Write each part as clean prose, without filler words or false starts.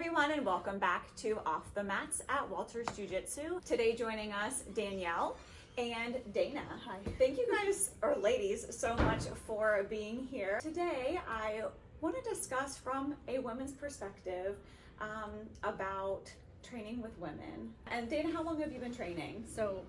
everyone, and welcome back to Off the Mats at Walters Jiu-Jitsu. Today joining us, Danielle and Dana. Hi. Thank you guys, or ladies, so much for being here. Today, I want to discuss from a women's perspective about training with women. And Dana, how long have you been training? So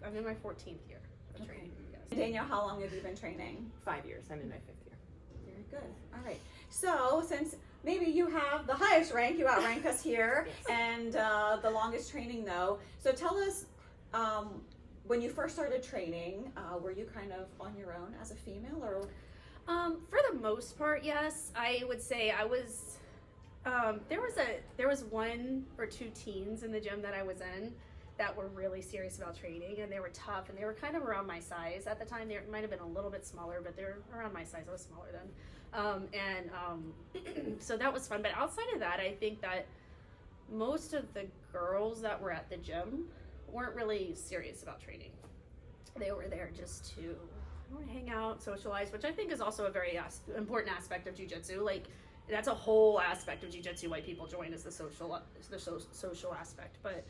I'm in my 14th year of training. Yes. Danielle, how long have you been training? 5 years. I'm in my 5th year. Very good. All right. So since maybe you have the highest rank, you outrank us here, Yes. and the longest training though. So tell us, when you first started training, were you kind of on your own as a female, or? For the most part, yes. I would say I was. There was one or two teens in the gym that I was in that were really serious about training, and they were tough, and they were kind of around my size at the time. They might have been a little bit smaller, but they're around my size. I was smaller then. So that was fun. But outside of that, I think that most of the girls that were at the gym weren't really serious about training. They were there just to hang out, socialize, which I think is also a very important aspect of jiu-jitsu. Like, that's a whole aspect of jiu-jitsu why people join, is the social aspect. But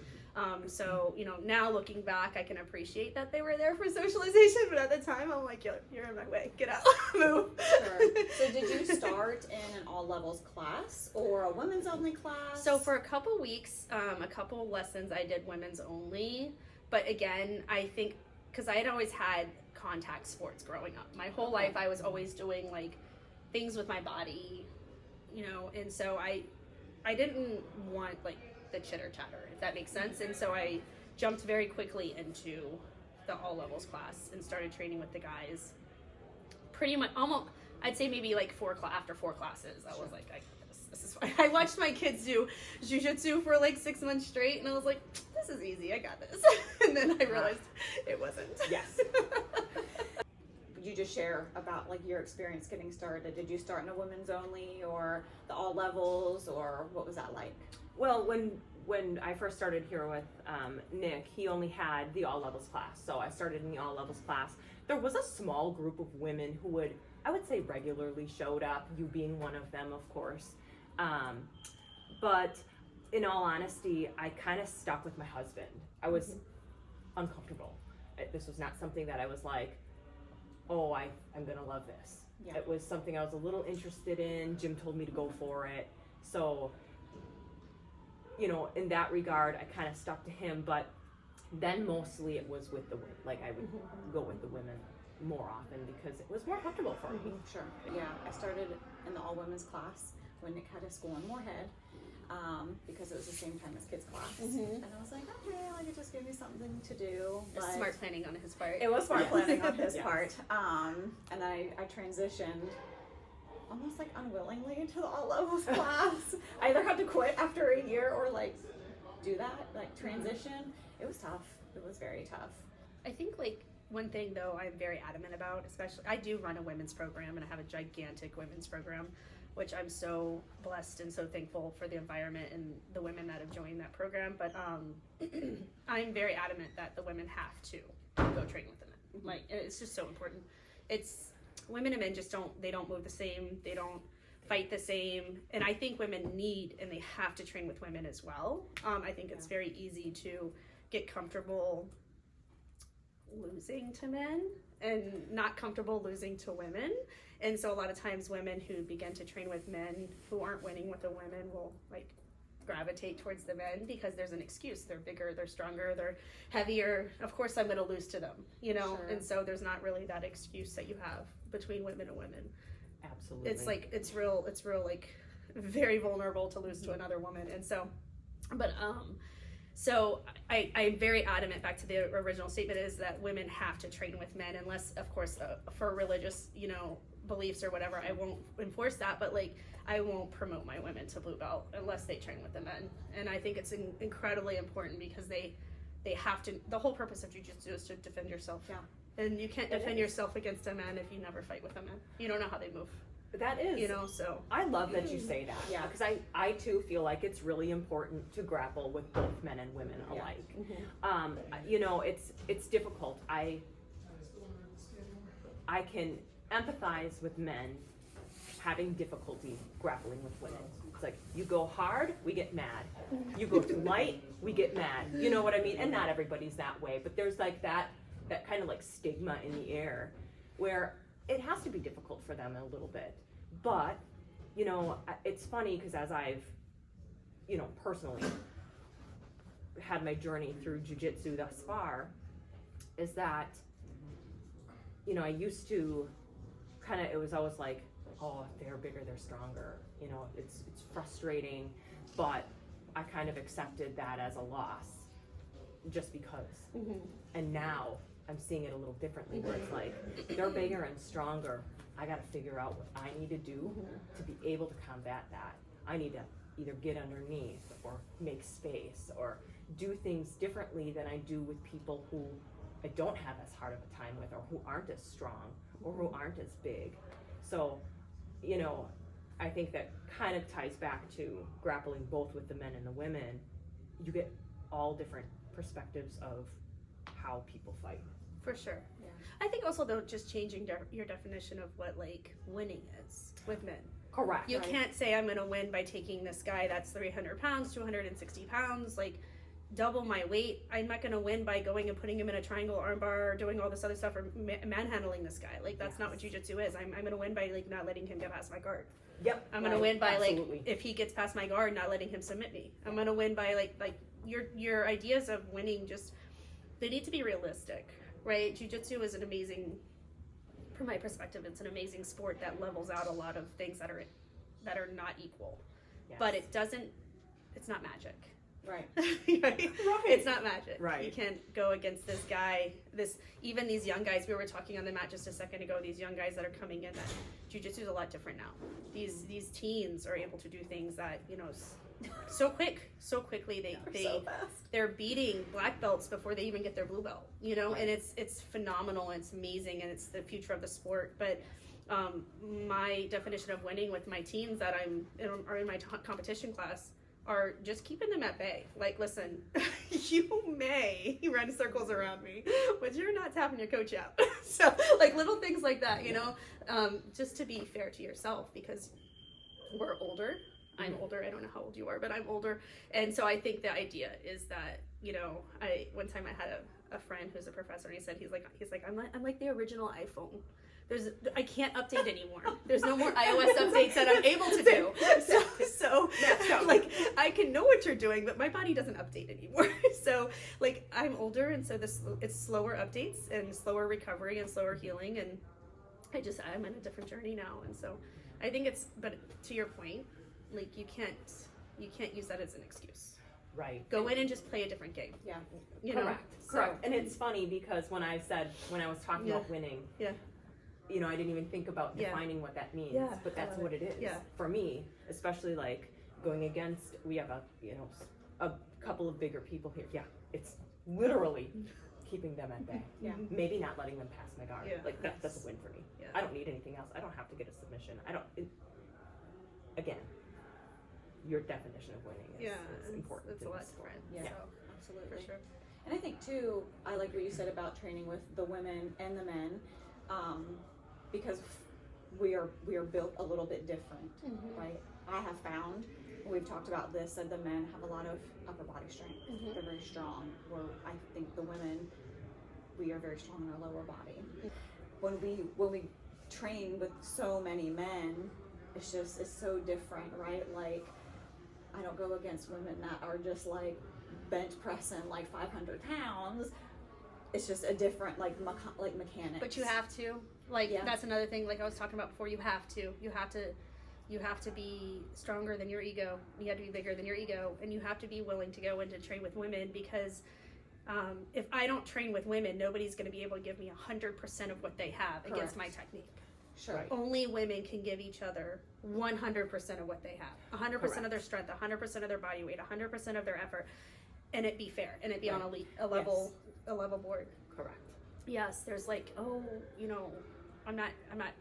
so, you know, now looking back, I can appreciate that they were there for socialization, but at the time I'm like, you're in my way, get out. Move. Sure. So did you start in an all levels class or a women's only class? So for a couple weeks, a couple lessons I did women's only, but again, I think because I had always had contact sports growing up my whole life, I was always doing like things with my body, you know, and so I didn't want like the chitter chatter, if that makes sense. And so I jumped very quickly into the all levels class and started training with the guys. Pretty much, almost, I'd say maybe like after 4 classes, I was like, I got this. This is fine. I watched my kids do jiu-jitsu for like 6 months straight, and I was like, this is easy. I got this. And then I realized it wasn't. Yes. You just share about like your experience getting started. Did you start in a women's only or the all levels, or what was that like? Well, when I first started here with Nick, he only had the all levels class. So I started in the all levels class. There was a small group of women who would, I would say, regularly showed up, you being one of them, of course. But in all honesty, I kind of stuck with my husband. I was uncomfortable. This was not something that I was like, oh, I'm gonna love this. Yeah. It was something I was a little interested in. Jim told me to go for it. So, you know, in that regard, I kind of stuck to him, but then mostly it was with the women. Like, I would go with the women more often because it was more comfortable for me. Sure. Yeah, I started in the all women's class when Nick had his school in Moorhead, because it was the same time as kids class. And I was like, okay, like, it just gave me something to do. But Smart planning on his part. it was smart planning on his Yes. part. And I transitioned almost like unwillingly into the all levels class. I either had to quit after a year or like do that, like transition. It was tough. It was very tough. I think like one thing though I'm very adamant about, especially I do run a women's program, and I have a gigantic women's program, which I'm so blessed and so thankful for the environment and the women that have joined that program. But I'm very adamant that the women have to go train with the men. Like, it's just so important. It's women and men just don't move the same. They don't fight the same. And I think women need, and they have to train with women as well. I think it's very easy to get comfortable losing to men and not comfortable losing to women. And so a lot of times women who begin to train with men who aren't winning with the women will like gravitate towards the men because there's an excuse. They're bigger, they're stronger, they're heavier. Of course I'm going to lose to them, you know? Sure. And so there's not really that excuse that you have between women and women. Absolutely. It's like, it's real like very vulnerable to lose to another woman. And so, but, so I'm very adamant, back to the original statement, is that women have to train with men, unless, of course, for religious, you know, beliefs or whatever, I won't enforce that, but like, I won't promote my women to blue belt unless they train with the men. And I think it's incredibly important because they have to, the whole purpose of jiu-jitsu is to defend yourself. Yeah. And you can't defend yourself against a man if you never fight with a man. You don't know how they move. That is, you know, so. I love that you say that. Yeah. Because I too feel like it's really important to grapple with both men and women alike. You know, it's difficult. I can empathize with men having difficulty grappling with women. It's like, you go hard, we get mad. You go too light, we get mad. You know what I mean? And not everybody's that way, but there's like that kind of like stigma in the air where it has to be difficult for them a little bit. But, you know, it's funny because as I've, you know, personally had my journey through jiu-jitsu thus far, is that, you know, I used to kind of, it was always like, oh, if they're bigger, they're stronger. You know, it's frustrating, but I kind of accepted that as a loss just because. And now I'm seeing it a little differently where it's like, they're bigger and stronger. I got to figure out what I need to do to be able to combat that. I need to either get underneath or make space or do things differently than I do with people who I don't have as hard of a time with, or who aren't as strong, or who aren't as big. So, you know, I think that kind of ties back to grappling both with the men and the women. You get all different perspectives of how people fight. For sure. Yeah. I think also though, just changing your definition of what like winning is with men. Correct. You can't say I'm going to win by taking this guy that's 300 pounds, 260 pounds, like double my weight. I'm not going to win by going and putting him in a triangle armbar or doing all this other stuff or manhandling this guy. Like that's not what jiu-jitsu is. I'm going to win by like not letting him get past my guard. Yep. I'm going to win by like if he gets past my guard, not letting him submit me. I'm going to win by like your ideas of winning just, they need to be realistic, right? Jiu-jitsu is an amazing, from my perspective, it's an amazing sport that levels out a lot of things that are not equal. Yes. But it's not magic. Right. Right. It's not magic. Right. You can't go against this guy, even these young guys, we were talking on the mat just a second ago, these young guys that are coming in, that jiu-jitsu is a lot different now. These teens are able to do things that, you know, so quickly they're beating black belts before they even get their blue belt, you know. Right. And it's phenomenal, and it's amazing, and it's the future of the sport. But my definition of winning with my teens that are in my competition class are just keeping them at bay. Like, listen, you may run circles around me, but you're not tapping your coach out. So like little things like that, you know, just to be fair to yourself, because we're older. I'm older. I don't know how old you are, but I'm older. And so I think the idea is that, you know, one time I had a friend who's a professor, and he said, he's like, I'm like the original iPhone. I can't update anymore. There's no more iOS updates that I'm able to do. So like, I can know what you're doing, but my body doesn't update anymore. So like, I'm older, and so it's slower updates and slower recovery and slower healing, and I'm in a different journey now. And so I think but to your point, like, you can't use that as an excuse. Right. Go in and just play a different game. Yeah. You Correct. know? Correct. And it's funny because when I was talking about winning, you know, I didn't even think about defining what that means, but that's what it is. Yeah. For me, especially like going against, we have a couple of bigger people here. Yeah. It's literally keeping them at bay. Yeah. Maybe not letting them pass my guard. Yeah. Like that's a win for me. Yeah. I don't need anything else. I don't have to get a submission. Again, your definition of winning is important. It's a lot different. Yeah. So, Absolutely. for sure. And I think too, I like what you said about training with the women and the men, because we are built a little bit different, right? I have found, we've talked about this, that the men have a lot of upper body strength. They're very strong. I think the women, we are very strong in our lower body. When we train with so many men, it's so different, right? Like, I don't go against women that are just like bench pressing like 500 pounds. It's just a different like mechanics. But you have to, that's another thing, like I was talking about before, you have to be stronger than your ego. You have to be bigger than your ego, and you have to be willing to go in to train with women, because if I don't train with women, nobody's going to be able to give me 100% of what they have against my technique. Sure. Right. Only women can give each other 100% of what they have, 100% of their strength, 100% of their body weight, 100% of their effort, and it be fair, and it be on a level board. Correct. Yes, there's like, you know, I'm not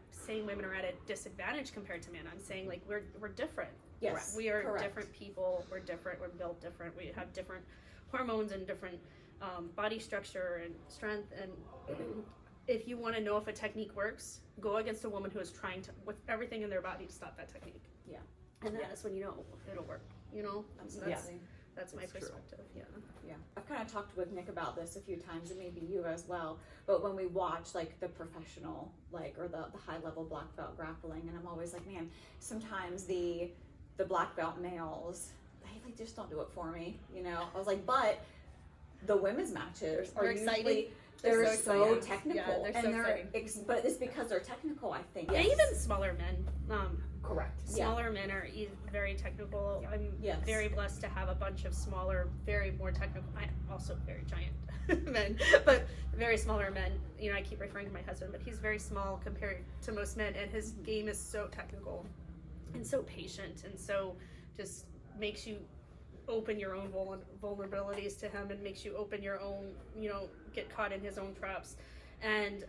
saying women are at a disadvantage compared to men. I'm saying like we're different. Yes, we are correct. Different people. We're different. We're built different. We have different hormones and different body structure and strength. And if you want to know if a technique works, go against a woman who is trying to, with everything in their body, to stop that technique. Yeah. And Yes. that's when you know it'll work, you know? Absolutely. That's my It's true. perspective, yeah. Yeah, I've kind of talked with Nick about this a few times, and maybe you as well. But when we watch like the professional, like or the high level black belt grappling, and I'm always like, man, sometimes the black belt males, they like just don't do it for me, you know. I was like, but the women's matches are They're exciting. usually They're they're so so exciting. technical, Yeah, they're and so they're exciting. but it's because they're technical, I think. And even smaller men. Correct. Yeah. Smaller men are very technical. Yeah. I'm Yes. very blessed to have a bunch of smaller, very more technical, also very giant men, but very smaller men. You know, I keep referring to my husband, but he's very small compared to most men, and his game is so technical and so patient, and so just makes you open your own vulnerabilities to him, and makes you open your own, you know, get caught in his own traps. And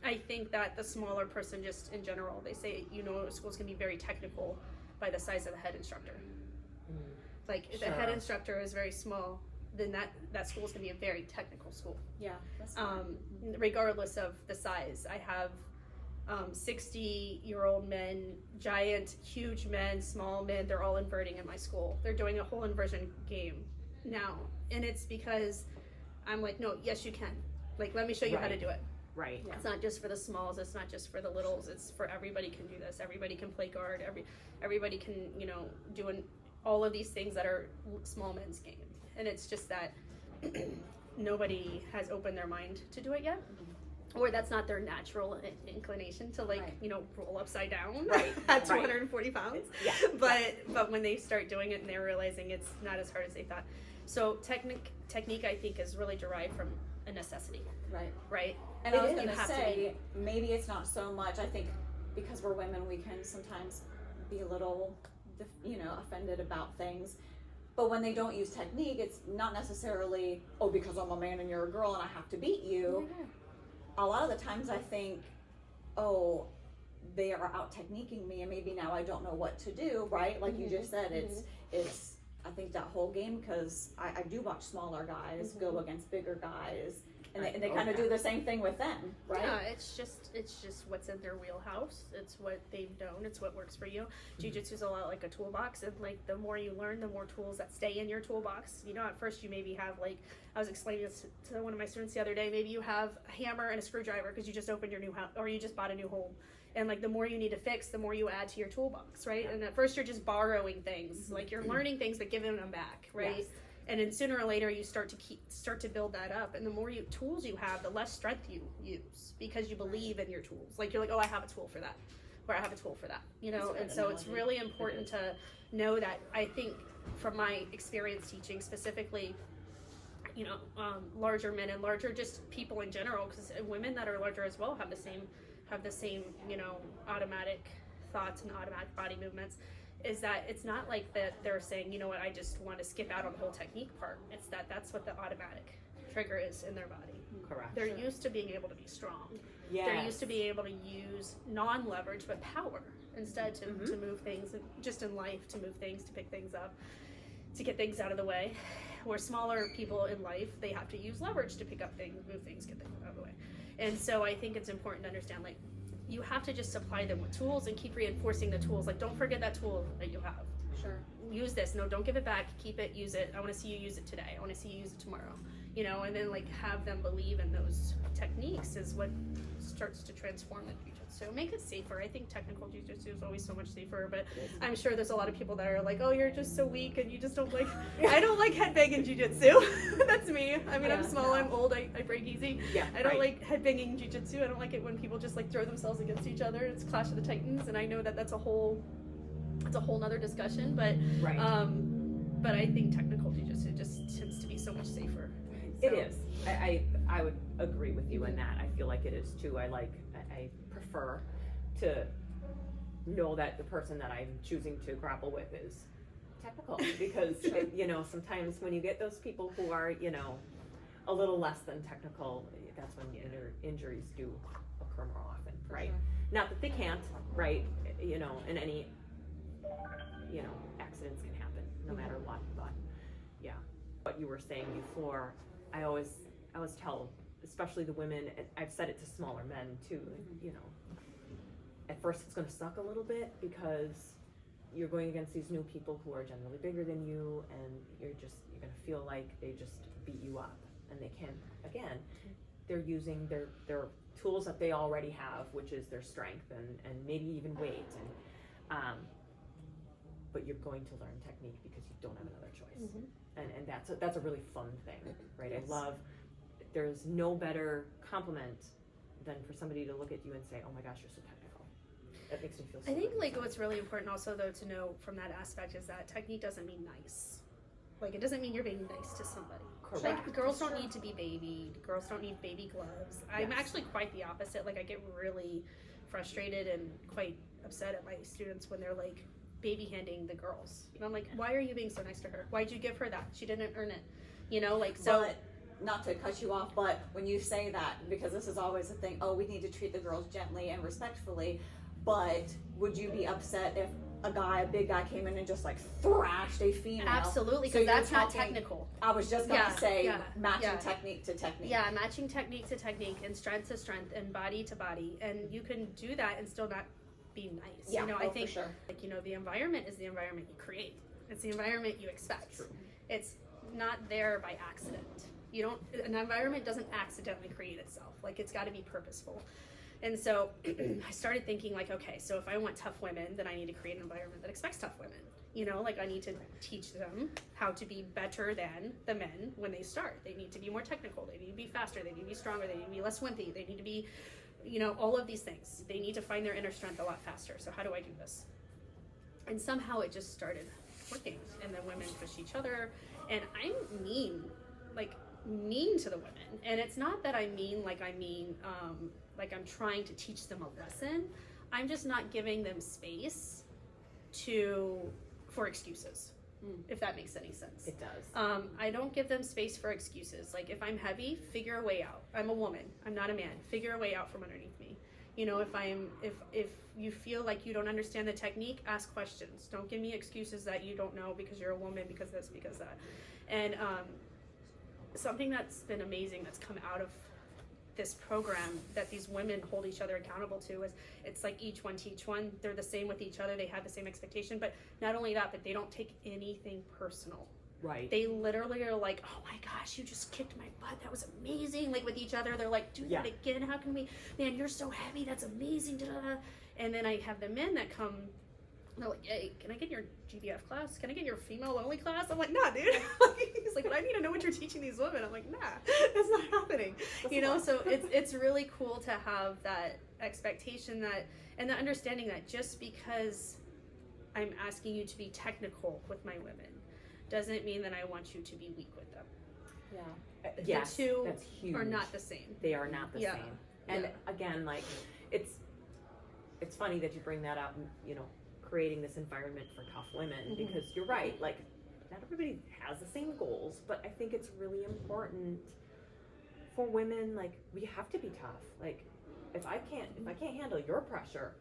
I think that the smaller person, just in general, they say, you know, school's gonna be very technical by the size of the head instructor. Like if the head instructor is very small, then that school's gonna be a very technical school. Yeah. That's Regardless of the size. I have 60-year-old men, giant, huge men, small men, they're all inverting in my school. They're doing a whole inversion game now. And it's because I'm like, no, yes you can. Like, let me show you how to do it. Right. Yeah. It's not just for the smalls, it's not just for the littles, it's for everybody can do this. Everybody can play guard, everybody can, you know, do all of these things that are small men's game. And it's just that nobody has opened their mind to do it yet. Or that's not their natural inclination to, like, you know, roll upside down at 240 pounds. Yeah. But when they start doing it and they're realizing it's not as hard as they thought. So technique I think is really derived from a necessity. Right? And I was You going to have to say, maybe it's not so much, I think, because we're women, we can sometimes be a little, you know, offended about things. But when they don't use technique, it's not necessarily, oh, because I'm a man and you're a girl and I have to beat you. A lot of the times I think, oh, they are out techniquing me and maybe now I don't know what to do, right? Like you just said, it's I think that whole game, because I do watch smaller guys go against bigger guys, and they kind of do the same thing with them, right? Yeah, it's just what's in their wheelhouse. It's what they've known. It's what works for you. Jiu-Jitsu is a lot like a toolbox, and like the more you learn, the more tools that stay in your toolbox. You know, at first you maybe have, like, I was explaining this to one of my students the other day. Maybe you have a hammer and a screwdriver because you just opened your new house or you just bought a new home. And like the more you need to fix, the more you add to your toolbox, right? Yeah. And at first you're just borrowing things, like you're learning things but giving them back, right? Yes. And then sooner or later you start to build that up, and the more tools you have, the less strength you use because you believe in your tools. Like you're like, oh, I have a tool for that, or I have a tool for that, you know. And so it's really important to know that. I think from my experience teaching specifically, you know, larger men and larger just people in general, because women that are larger as well have the same, you know, automatic thoughts and automatic body movements, is that it's not like that they're saying, you know what, I just want to skip out on the whole technique part. It's that's what the automatic trigger is in their body. Correct. They're used to being able to be strong. Yes. They're used to being able to use non-leverage but power instead to move things, and just in life, to move things, to pick things up, to get things out of the way. Where smaller people in life, they have to use leverage to pick up things, move things, get things out of the way. And so I think it's important to understand, like, you have to just supply them with tools and keep reinforcing the tools. Like, don't forget that tool that you have. Sure. Use this. No, don't give it back. Keep it. Use it. I want to see you use it today. I want to see you use it tomorrow. You know, and then, like, have them believe in those techniques is what starts to transform the jiu-jitsu. Make it safer. I think technical jiu-jitsu is always so much safer, but I'm sure there's a lot of people that are like, oh, you're just so weak and you just don't like, I don't like headbanging jiu-jitsu. That's me. I mean, I'm small, I'm old, I break easy. Yeah, I don't like headbanging jiu-jitsu. I don't like it when people just like throw themselves against each other. It's Clash of the Titans, and I know that that's a whole nother discussion, but but I think technical jiu-jitsu just tends to be so much safer. It is. I would agree with you in that. I feel like it is too. I prefer to know that the person that I'm choosing to grapple with is technical, because you know, sometimes when you get those people who are, you know, a little less than technical, that's when injuries do occur more often, right? Not that they can't, right? You know, and any, you know, accidents can happen no matter what, but yeah. What you were saying before, I always tell, especially the women, and I've said it to smaller men too, you know, at first it's going to suck a little bit because you're going against these new people who are generally bigger than you, and you're gonna feel like they just beat you up, and they can, again, they're using their tools that they already have, which is their strength and maybe even weight, and but you're going to learn technique because you don't have another choice. And that's a really fun thing, right? Yes. I love, there's no better compliment than for somebody to look at you and say, oh my gosh, you're so technical. That makes me feel so I think good like inside. what's really important also though to know from that aspect is that technique doesn't mean nice. Like it doesn't mean you're being nice to somebody. Correct. Like girls That's don't true. need to be babied. Girls don't need baby gloves. I'm Yes. actually quite the opposite. Like I get really frustrated and quite upset at my students when they're like baby handing the girls. And I'm like, why are you being so nice to her? Why'd you give her that? She didn't earn it. You know, like so. But not to cut you off, but when you say that, because this is always a thing, oh, we need to treat the girls gently and respectfully, but would you be upset if a big guy came in and just like thrashed a female? Absolutely, So because you're that's not talking- technical. I was just going to say matching yeah. technique to technique. Yeah, matching technique to technique and strength to strength and body to body, and you can do that and still not be nice. Yeah, you know, oh, I think for sure. like the environment is the environment you create. It's the environment you expect. True. It's not there by accident. An environment doesn't accidentally create itself. Like it's got to be purposeful. And so I started thinking like, okay, so if I want tough women, then I need to create an environment that expects tough women. Like I need to teach them how to be better than the men when they start. They need to be more technical. They need to be faster. They need to be stronger. They need to be less wimpy. They need to be, all of these things. They need to find their inner strength a lot faster. So how do I do this? And somehow it just started working. And the women push each other. And I'm mean to the women. And it's not that I mean like I'm trying to teach them a lesson. I'm just not giving them space for excuses, if that makes any sense. It does. I don't give them space for excuses. Like if I'm heavy, figure a way out. I'm a woman. I'm not a man. Figure a way out from underneath me. If you feel like you don't understand the technique, ask questions. Don't give me excuses that you don't know because you're a woman, because this, because that. And something that's been amazing that's come out of this program that these women hold each other accountable to is it's like each one teach one. They're the same with each other. They have the same expectation, but not only that, but they don't take anything personal. Right. They literally are like, oh my gosh, you just kicked my butt. That was amazing. Like with each other, they're like, do that again. How can we, man, you're so heavy. That's amazing. Da-da-da. And then I have the men that come, they're like, hey, can I get your GDF class? Can I get your female only class? I'm like, nah, dude. He's like, but I need to know what you're teaching these women. I'm like, nah, that's not happening. So it's really cool to have that expectation and the understanding that just because I'm asking you to be technical with my women doesn't mean that I want you to be weak with them. Yeah. Yes, the two that's huge. are not the same. They are not the Yeah. same. And Yeah. again, like it's funny that you bring that up, creating this environment for tough women, because you're right, like not everybody has the same goals, but I think it's really important for women, like we have to be tough. Like if I can't handle your pressure,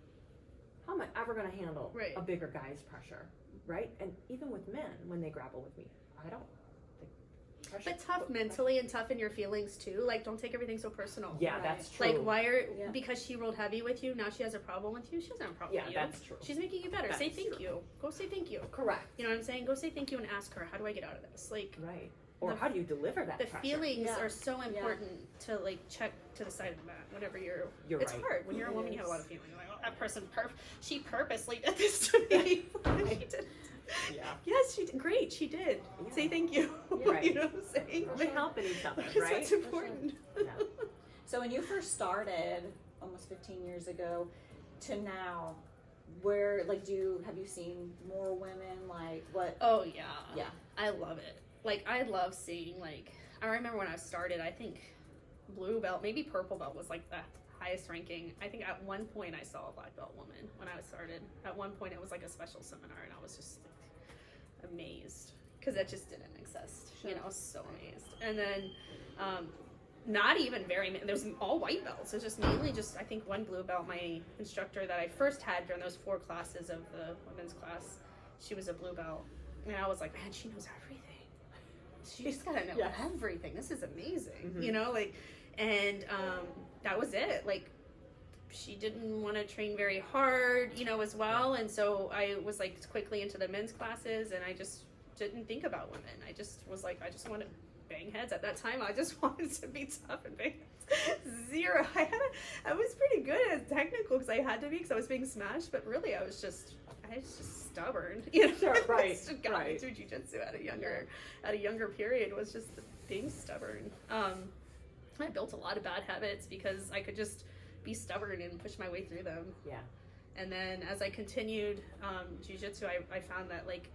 how am I ever going to handle a bigger guy's pressure, right? And even with men, when they grapple with me, I don't But tough mentally and tough in your feelings too. Like, don't take everything so personal. Yeah, that's true. Like, because she rolled heavy with you, now she has a problem with you? She doesn't have a problem with you. Yeah, that's true. She's making you better. Say thank you. Go say thank you. Correct. You know what I'm saying? Go say thank you and ask her, how do I get out of this? Like, right. Or how do you deliver that the pressure? feelings are so important to, like, check to the side of the mat whenever it's right. hard. When you're a woman, you have a lot of feelings. You're like, oh, that person, she purposely did this to me. She did. Yeah. Yes, she did. Great, she did. Yeah. Say thank you. Right. You know what I'm saying? We're helping each other, Because right? that's important. Yeah. So when you first started almost 15 years ago to now, where have you seen more women? Like what? Oh yeah. Yeah. I love it. Like I love seeing I remember when I started, I think blue belt, maybe purple belt was like the highest ranking. I think at one point I saw a black belt woman when I started. At one point it was like a special seminar and I was just like amazed because that just didn't exist. Sure. You know, so amazed. And then not even very many, there was all white belts. It was just mainly I think one blue belt. My instructor that I first had during those 4 classes of the women's class, she was a blue belt. And I was like, man, she knows everything. She's gotta know everything. This is amazing. Mm-hmm. You know, and that was it. Like, she didn't want to train very hard, as well. And so I was like quickly into the men's classes, and I just didn't think about women. I just was like, I just want to bang heads. At that time, I just wanted to be tough and bang heads. Zero. I was pretty good at technical because I had to be, because I was being smashed. But really, I was just stubborn. Sure, right. Just got into jiu-jitsu at a younger period, was just being stubborn. I built a lot of bad habits because I could just be stubborn and push my way through them. Yeah. And then as I continued jiu-jitsu, I found that like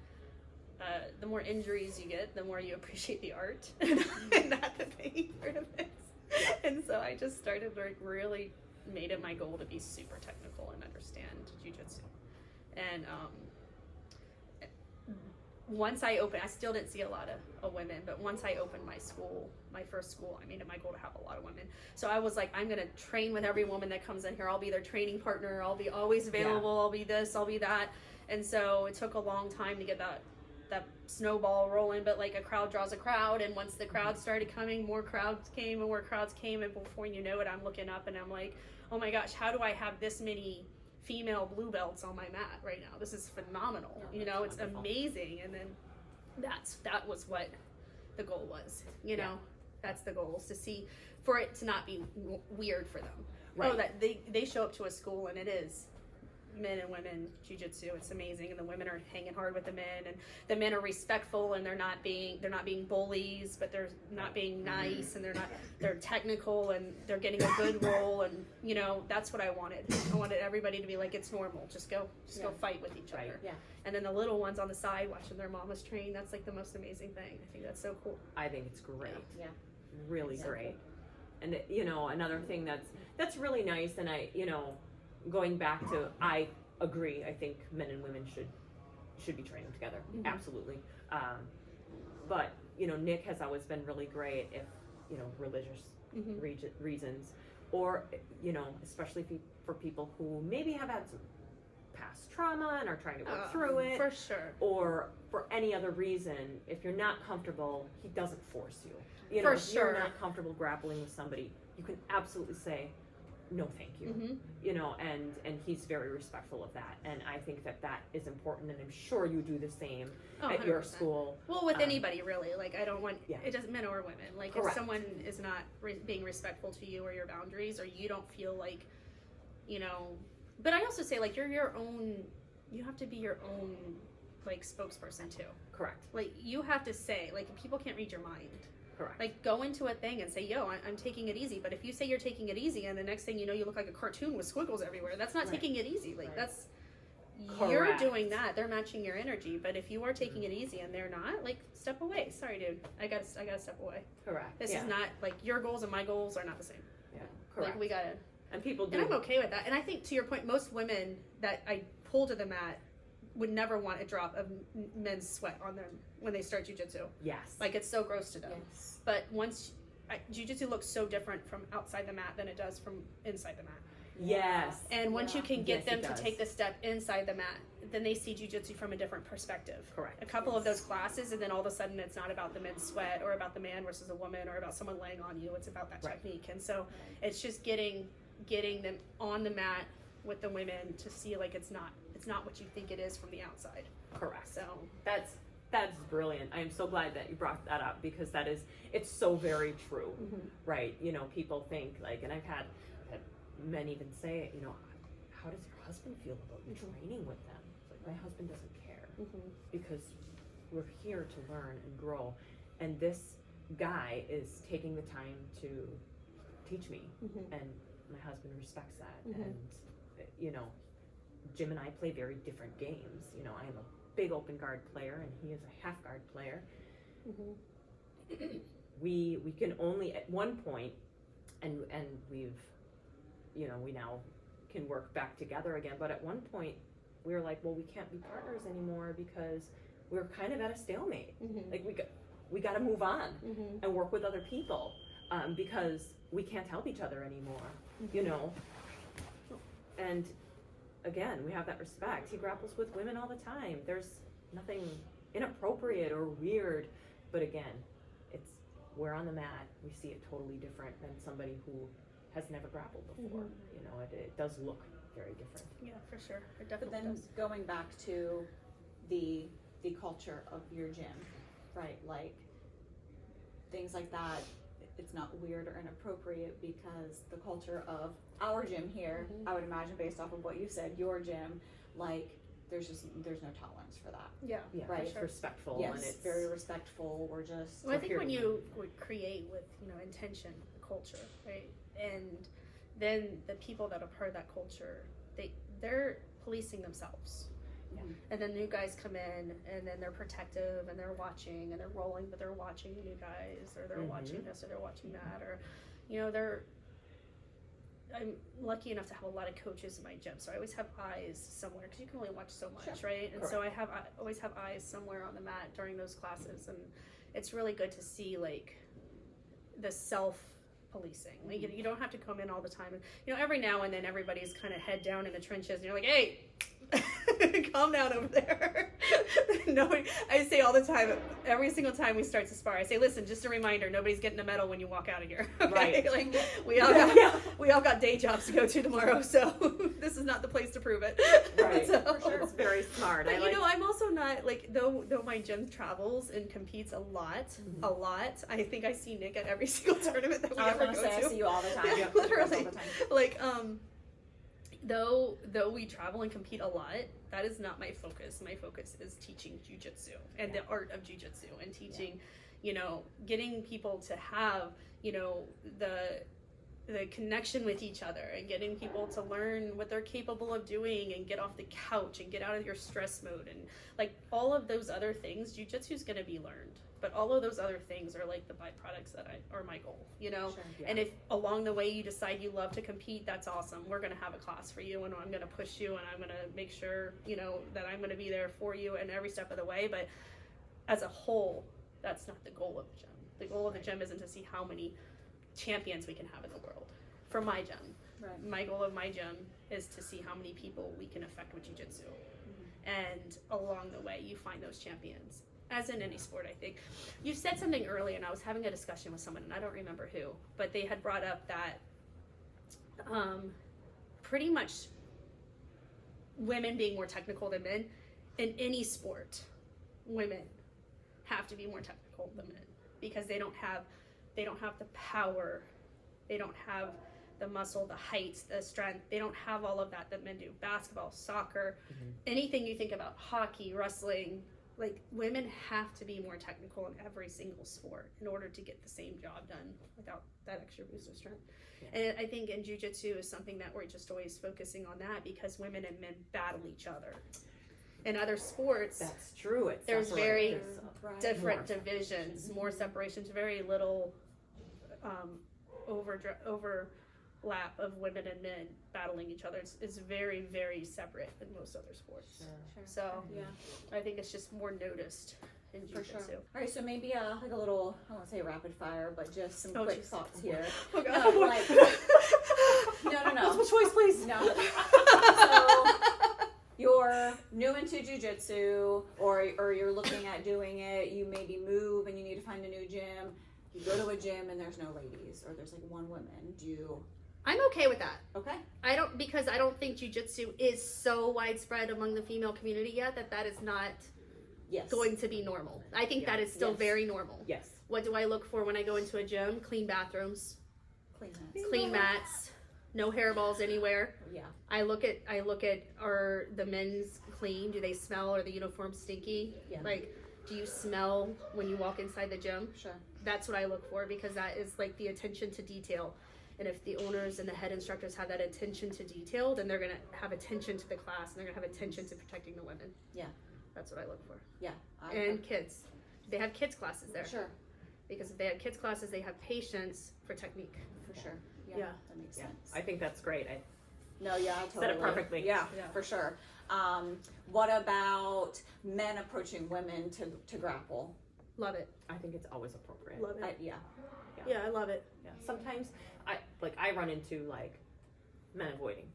the more injuries you get, the more you appreciate the art and not the pain part of it. Yeah. And so I just started like really made it my goal to be super technical and understand jiu-jitsu. And once I opened, I still didn't see a lot of women, but once I opened my first school, I made it my goal to have a lot of women. So I was like, I'm going to train with every woman that comes in here. I'll be their training partner. I'll be always available. I'll be this, I'll be that. And so it took a long time to get that snowball rolling, but like a crowd draws a crowd. And once the crowd started coming, more crowds came and more crowds came. And before you know it, I'm looking up and I'm like, oh my gosh, how do I have this many female blue belts on my mat right now? This is phenomenal. It's wonderful. Amazing. And then that was what the goal was. That's the goal, is to see, for it to not be weird for them. Right. Oh, that they show up to a school and it is men and women jiu-jitsu. It's amazing, and the women are hanging hard with the men, and the men are respectful, and they're not being bullies, but they're not being nice, and they're technical, and they're getting a good roll, and that's what I wanted. I wanted everybody to be like, it's normal, just go fight with each other. Yeah. And then the little ones on the side watching their mamas train, that's like the most amazing thing. I think that's so cool. I think it's great. Yeah. Really great. And another thing that's really nice, and going back to, I agree, I think men and women should be training together. Mm-hmm. Absolutely. But Nick has always been really great if religious reasons, or especially for people who maybe have had some past trauma and are trying to work through it, for sure, or for any other reason, if you're not comfortable, he doesn't force you. For if sure. you're not comfortable grappling with somebody, you can absolutely say no thank you. Mm-hmm. And he's very respectful of that, and I think that is important, and I'm sure you do the same at your school. Well, with anybody really, like I don't want it doesn't, men or women, like correct. If someone is not being respectful to you or your boundaries, or you don't feel like but I also say, like, you're your own, you have to be your own like spokesperson too. Correct. Like you have to say, like, people can't read your mind. Correct. Like, go into a thing and say, yo, I'm taking it easy. But if you say you're taking it easy, and the next thing you know, you look like a cartoon with squiggles everywhere, that's not taking it easy. Like, that's, you're doing that. They're matching your energy. But if you are taking it easy and they're not, like, step away. Sorry, dude. I gotta step away. Correct. This is not, like, your goals and my goals are not the same. Yeah. Correct. Like, we gotta. And people do. And I'm okay with that. And I think, to your point, most women that I pull to the mat would never want a drop of men's sweat on them when they start jiu-jitsu. Yes. Like, it's so gross to them. Yes. But once jiu-jitsu looks so different from outside the mat than it does from inside the mat. Yes. And once you can get them to does. take the step inside the mat, then they see jiu-jitsu from a different perspective. Correct. A couple of those classes, and then all of a sudden it's not about the men's sweat or about the man versus a woman or about someone laying on you. It's about that technique. And so it's just getting them on the mat with the women to see, like, it's not what you think it is from the outside. Correct. So that's brilliant. I am so glad that you brought that up, because it's so very true. Mm-hmm. Right. People think, like, and I've had men even say, how does your husband feel about you training with them? It's like, my husband doesn't care, because we're here to learn and grow, and this guy is taking the time to teach me, and my husband respects that. And Jim and I play very different games. I am a big open guard player, and he is a half guard player. We can only at one point, and we've we now can work back together again, but at one point we were like, well, we can't be partners anymore because we're kind of at a stalemate. Like, we got to move on and work with other people, because we can't help each other anymore. And again, we have that respect. He grapples with women all the time. There's nothing inappropriate or weird, but again, we're on the mat. We see it totally different than somebody who has never grappled before. You know, it does look very different. Yeah, for sure. It But definitely then does. going back to the culture of your gym, right? Like things like that, it's not weird or inappropriate because the culture of our gym here, I would imagine based off of what you said, your gym, like there's no tolerance for that. Yeah. Yeah, Right. it's respectful Yes, and it's very respectful. We're just Well, I think when you would create with, intention, culture, right? And then the people that are part of that culture, they're policing themselves. Yeah. And then new guys come in and then they're protective and they're watching and they're rolling, but they're watching the new guys or they're watching this or they're watching that or, I'm lucky enough to have a lot of coaches in my gym, so I always have eyes somewhere because you can only watch so much, Sure. right? And so I always have eyes somewhere on the mat during those classes, and it's really good to see like the self-policing. Like, you don't have to come in all the time. Every now and then everybody's kind of head down in the trenches, and you're like, hey. Calm down over there. Nobody, I say all the time, every single time we start to spar, I say, listen, just a reminder, nobody's getting a medal when you walk out of here. Okay? Right. Like we all got day jobs to go to tomorrow, so this is not the place to prove it. Right. So, For sure. It's very smart. but I'm also not like though my gym travels and competes a lot. I think I see Nick at every single tournament that we I was ever gonna go say to. I see you all the time. Yeah, Yeah, literally. all the time. Like though we travel and compete a lot, that is not my focus. My focus is teaching jiu-jitsu and the art of jiu-jitsu and teaching, getting people to have, the connection with each other and getting people to learn what they're capable of doing and get off the couch and get out of your stress mode and like all of those other things. Jiu-jitsu is going to be learned, but all of those other things are like the byproducts that are my goal, Sure. Yeah. And if along the way you decide you love to compete, that's awesome. We're going to have a class for you and I'm going to push you and I'm going to make sure, that I'm going to be there for you and every step of the way. But as a whole, that's not the goal of the gym. The goal of the gym isn't to see how many champions we can have in the world. For my gym, Right. my goal of my gym is to see how many people we can affect with jiu-jitsu. And along the way, you find those champions. As in any sport, I think. You said something earlier, and I was having a discussion with someone, and I don't remember who, but they had brought up that pretty much women being more technical than men in any sport, women have to be more technical than men because they don't have the power, they don't have the muscle, the height, the strength. They don't have all of that men do. Basketball, soccer, anything you think about, hockey, wrestling. Like, women have to be more technical in every single sport in order to get the same job done without that extra boost of strength. Yeah. And I think in jiu-jitsu is something that we're just always focusing on that because women and men battle each other. In other sports, that's true. It's there's separate. very There's different more divisions, more separations, very little overlap of women and men battling each other. It's very, very separate in most other sports. Sure. So Yeah. I think it's just more noticed in For jiu-jitsu. sure. All right, so maybe like a little, I won't say rapid fire, but just some quick geez. thoughts here. Oh God. No, like, no. Multiple choice, please. No. So you're new into jiu-jitsu or you're looking at doing it, you maybe move and you need to find a new gym. You go to a gym and there's no ladies or there's like one woman. Do you... I'm okay with that. Okay. Because I don't think jiu-jitsu is so widespread among the female community yet that is not Yes. going to be normal. I think that is still Yes. very normal. Yes. What do I look for when I go into a gym? Clean bathrooms, Clean hands. clean mats, no hairballs anywhere. Yeah. I look at are the men's clean? Do they smell? Are the uniforms stinky? Yeah. Like, do you smell when you walk inside the gym? Sure. That's what I look for because that is like the attention to detail. And if the owners and the head instructors have that attention to detail, then they're going to have attention to the class and they're going to have attention to protecting the women. Yeah. That's what I look for. Yeah. And kids. They have kids classes there. Sure. Because if they have kids classes, they have patience for technique. For sure. Yeah. That makes Yeah. sense. I think that's great. No, yeah, I totally. Said it perfectly. Yeah, Yeah. for sure. What about men approaching women to grapple? Love it. I think it's always appropriate. Love it. Yeah. Yeah, I love it. Yeah. Sometimes I run into like men avoiding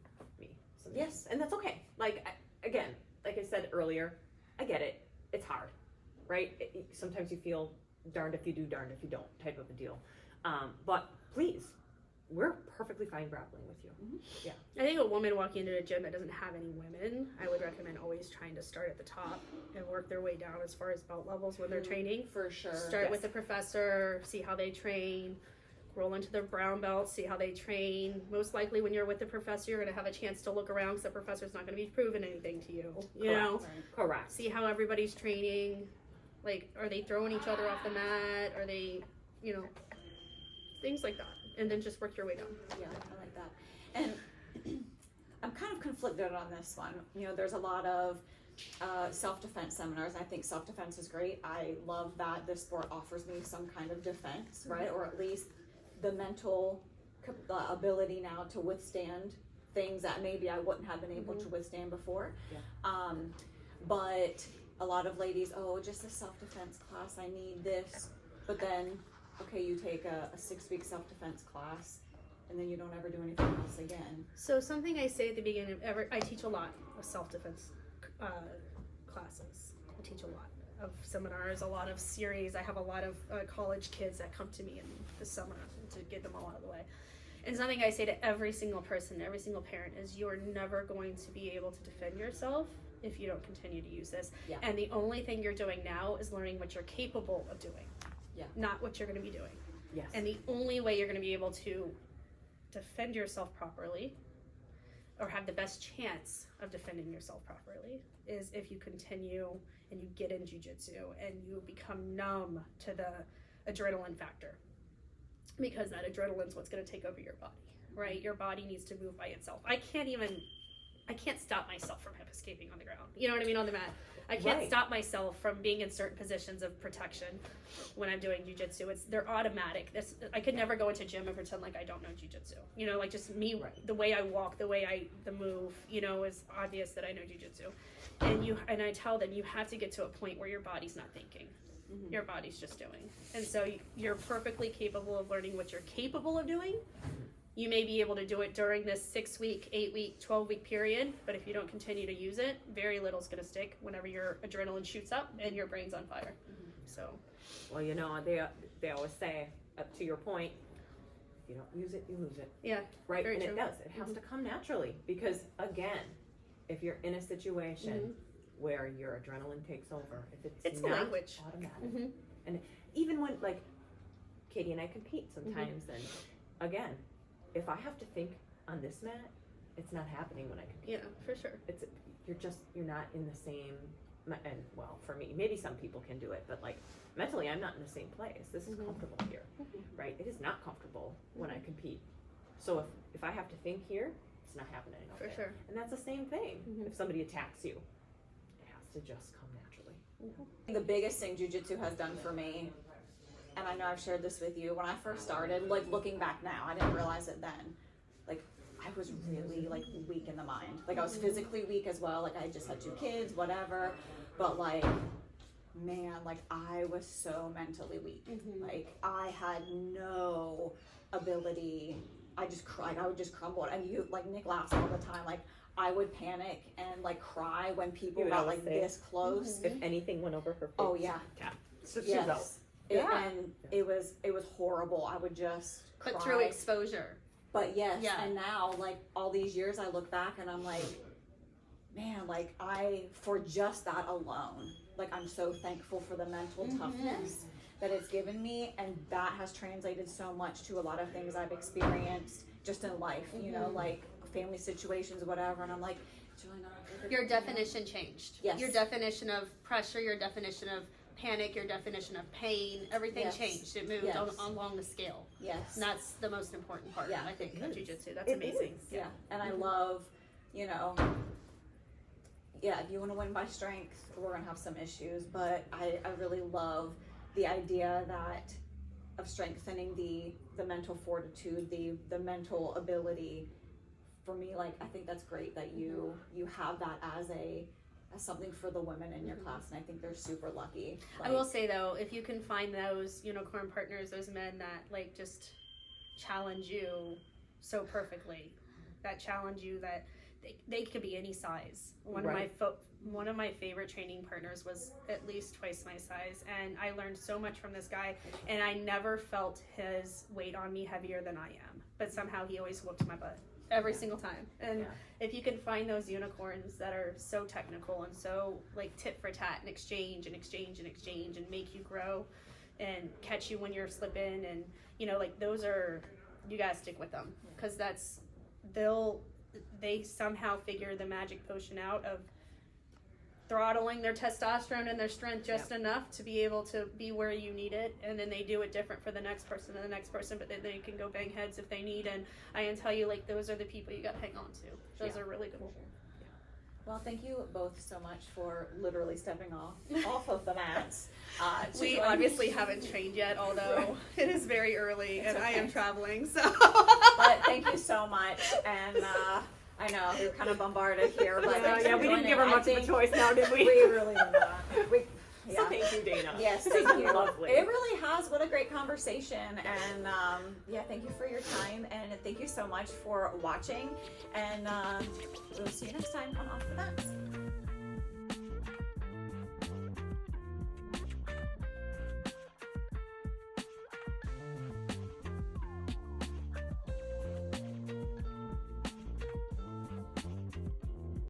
me. Sometimes. Yes. And that's okay. Like again, like I said earlier, I get it. It's hard, right? Sometimes you feel darned if you do, darned if you don't type of a deal. But please we're perfectly fine grappling with you. I think a woman walking into a gym that doesn't have any women, I would recommend always trying to start at the top and work their way down as far as belt levels when they're training. For sure. Start with the professor, see how they train, roll into the brown belt, see how they train. Most likely when you're with the professor, you're going to have a chance to look around because the professor's not going to be proving anything to you. You know? Correct. See how everybody's training. Like, are they throwing each other off the mat? Are they, you know, things like that. And then just work your way down. Yeah, I like that. And I'm kind of conflicted on this one. You know, there's a lot of self-defense seminars. I think self-defense is great. I love that this sport offers me some kind of defense, right? Or at least the mental ability now to withstand things that maybe I wouldn't have been able to withstand before. Yeah. But a lot of ladies, oh, just a self-defense class, I need this. But then, okay, you take a 6-week self-defense class and then you don't ever do anything else again. So something I say at the beginning of I teach a lot of self-defense classes. I teach a lot of seminars, a lot of series. I have a lot of college kids that come to me in the summer to get them all out of the way. And something I say to every single person, every single parent is you're never going to be able to defend yourself if you don't continue to use this. Yeah. And the only thing you're doing now is learning what you're capable of doing. Yeah. Not what you're going to be doing. Yes. And the only way you're going to be able to defend yourself properly or have the best chance of defending yourself properly is if you continue and you get in jiu-jitsu and you become numb to the adrenaline factor, because that adrenaline is what's going to take over your body, right? Your body needs to move by itself. I can't stop myself from hip escaping on the ground, you know what I mean, on the mat. I can't stop myself from being in certain positions of protection when I'm doing jiu-jitsu. They're automatic. I could never go into gym and pretend like I don't know jiu-jitsu. You know, like just me, the way I walk, the way the move, you know, is obvious that I know jiu-jitsu. And I tell them you have to get to a point where your body's not thinking. Your body's just doing. And so you're perfectly capable of learning what you're capable of doing. You may be able to do it during this 6-week, 8-week, 12-week period, but if you don't continue to use it, very little is going to stick whenever your adrenaline shoots up and your brain's on fire. So, well, you know, they always say, up to your point, if you don't use it, you lose it. yeah, right? very And true. it does. It has to come naturally because, again, if you're in a situation where your adrenaline takes over, if it's the not language. automatic, and even when, like, Katie and I compete sometimes, and again, if I have to think on this mat, it's not happening when I compete. Yeah, for sure. You're not in the same, and well, for me, maybe some people can do it, but like mentally, I'm not in the same place. This is comfortable here, right? It is not comfortable when I compete. So if I have to think here, it's not happening out For there. sure. And that's the same thing. If somebody attacks you, it has to just come naturally. The biggest thing jiu-jitsu has done for me, and I know I've shared this with you, when I first started, like looking back now, I didn't realize it then, like I was really like weak in the mind. Like I was physically weak as well, like I just had 2 kids, whatever, but like, man, like I was so mentally weak. Like I had no ability. I would just crumble. And you, like Nick laughs all the time, like I would panic and like cry when people would got always like say, this close. If anything went over her face, Oh yeah. So she's out. Yes. And it was horrible. I would just cry. But through exposure. But yes, Yeah. and now like all these years I look back and I'm like, man, like for just that alone, like I'm so thankful for the mental toughness that it's given me, and that has translated so much to a lot of things I've experienced just in life, you know, like family situations, whatever, and I'm like, it's really not good. Your definition changed. Yes. Your definition of pressure, your definition of panic, your definition of pain, everything Yes. changed. It moved Yes. along the scale. Yes. And that's the most important part, Yeah, I think, it of is. jiu-jitsu. That's It amazing. is. Yeah, and I love, you know, yeah, if you want to win by strength, we're going to have some issues, but I really love the idea that of strengthening the mental fortitude, the mental ability. For me, like, I think that's great that you have that as something for the women in your class, and I think they're super lucky. I will say though, if you can find those unicorn partners, those men that like just challenge you so perfectly, that challenge you, that they could be any size. Right. One of my favorite training partners was at least twice my size, and I learned so much from this guy, and I never felt his weight on me heavier than I am, but somehow he always whooped my butt every single time. And if you can find those unicorns that are so technical and so like tit for tat and exchange and exchange and exchange and make you grow and catch you when you're slipping, and you know, like those are, you gotta stick with them, because they somehow figure the magic potion out of throttling their testosterone and their strength just enough to be able to be where you need it, and then they do it different for the next person and the next person, but then they can go bang heads if they need. And I can tell you, like, those are the people you gotta hang on to. Those are really good. Well, thank you both so much for literally stepping off of the mats. We obviously haven't trained yet, although it is very early and I am traveling, so. But thank you so much, and I know you're kind of bombarded here, but we didn't give her much of a choice now, did we? We really did not. So thank you, Dana. Yes, thank you. Lovely. It really has. What a great conversation. And thank you for your time. And thank you so much for watching. And we'll see you next time on Off the Mats.